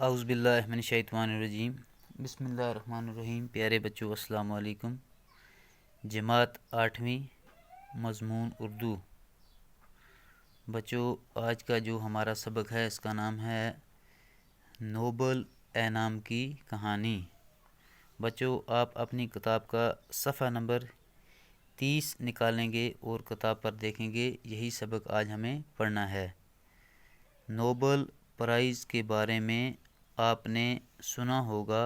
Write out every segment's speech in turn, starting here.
اعوذ باللہ من الشیطان الرجیم بسم اللہ الرحمن الرحیم۔ پیارے بچوں السلام علیکم۔ جماعت 8ویں مضمون اردو۔ بچوں آج کا جو ہمارا سبق ہے اس کا نام ہے نوبل انعام کی کہانی۔ بچوں آپ اپنی کتاب کا صفحہ نمبر 30 نکالیں گے اور کتاب پر دیکھیں گے، یہی سبق آج ہمیں پڑھنا ہے۔ نوبل پرائز کے بارے میں آپ نے سنا ہوگا،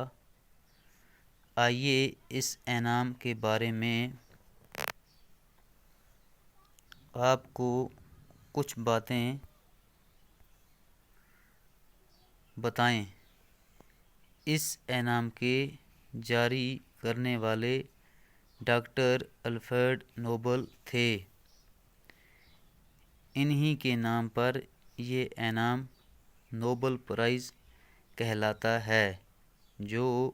آئیے اس انعام کے بارے میں آپ کو کچھ باتیں بتائیں۔ اس انعام کے جاری کرنے والے ڈاکٹر الفریڈ نوبل تھے۔ انہی کے نام پر یہ انعام نوبل پرائز کہلاتا ہے، جو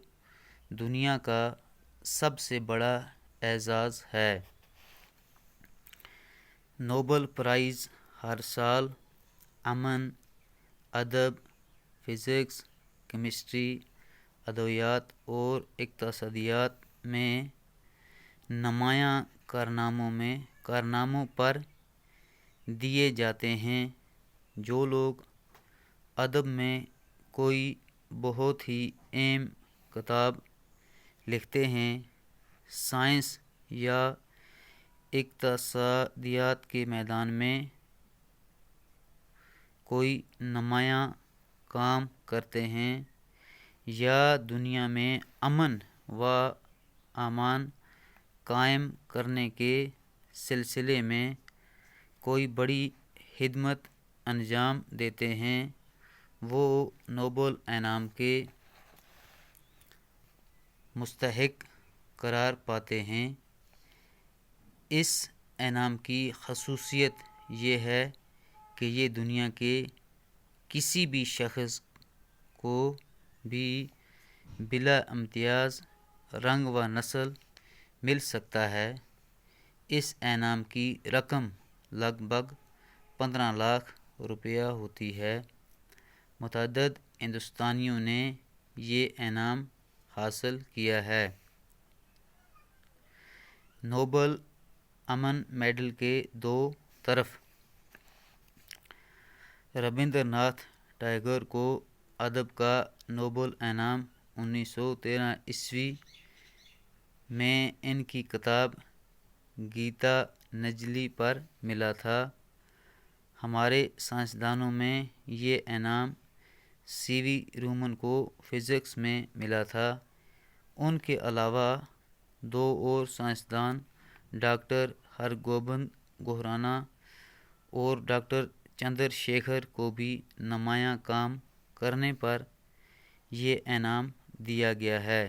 دنیا کا سب سے بڑا اعزاز ہے۔ نوبل پرائز ہر سال امن، ادب، فزکس، کیمسٹری، ادویات اور اقتصادیات میں نمایاں کارناموں پر دیے جاتے ہیں۔ جو لوگ ادب میں کوئی بہت ہی اہم کتاب لکھتے ہیں، سائنس یا اقتصادیات کے میدان میں کوئی نمایاں کام کرتے ہیں، یا دنیا میں امن و امان قائم کرنے کے سلسلے میں کوئی بڑی خدمت انجام دیتے ہیں، وہ نوبل انعام کے مستحق قرار پاتے ہیں۔ اس انعام کی خصوصیت یہ ہے کہ یہ دنیا کے کسی بھی شخص کو بھی بلا امتیاز رنگ و نسل مل سکتا ہے۔ اس انعام کی رقم لگ بھگ 15 لاکھ روپیہ ہوتی ہے۔ متعدد ہندوستانیوں نے یہ انعام حاصل کیا ہے۔ نوبل امن میڈل کے دو طرف۔ ربندر ناتھ ٹیگور کو ادب کا نوبل انعام 1913 عیسوی میں ان کی کتاب گیتا نجلی پر ملا تھا۔ ہمارے سائنسدانوں میں یہ انعام سی وی رومن کو فزکس میں ملا تھا۔ ان کے علاوہ دو اور سائنسدان ڈاکٹر ہرگوبند کھرانا اور ڈاکٹر چندر شیکھر کو بھی نمایاں کام کرنے پر یہ انعام دیا گیا ہے۔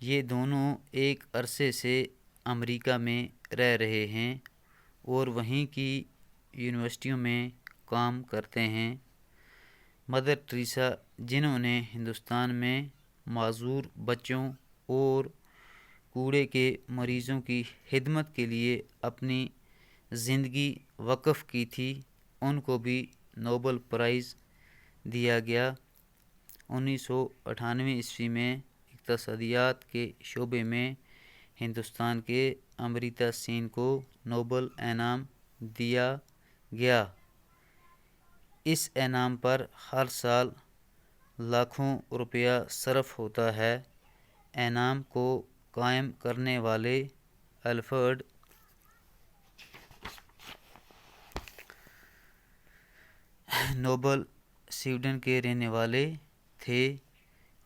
یہ دونوں ایک عرصے سے امریکہ میں رہ رہے ہیں اور وہیں کی یونیورسٹیوں میں کام کرتے ہیں۔ مدر ٹریسا، جنہوں نے ہندوستان میں معذور بچوں اور کوڑے کے مریضوں کی خدمت کے لیے اپنی زندگی وقف کی تھی، ان کو بھی نوبل پرائز دیا گیا۔ 1998 عیسوی میں اقتصادیات کے شعبے میں ہندوستان کے امریتا سین کو نوبل انعام دیا گیا۔ اس انعام پر ہر سال لاکھوں روپیہ صرف ہوتا ہے۔ انعام کو قائم کرنے والے الفریڈ نوبل سویڈن کے رہنے والے تھے۔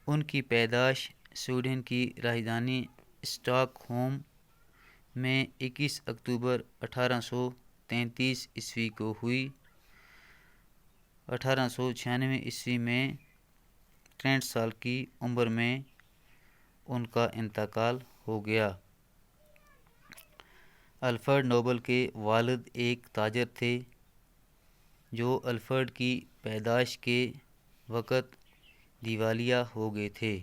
ان کی پیدائش سویڈن کی راجدھانی اسٹاک ہوم میں 21 اکتوبر 1833 عیسوی کو ہوئی۔ 1896 عیسوی میں 63 سال کی عمر میں ان کا انتقال ہو گیا۔ الفریڈ نوبل کے والد ایک تاجر تھے، جو الفریڈ کی پیدائش کے وقت دیوالیہ ہو گئے تھے۔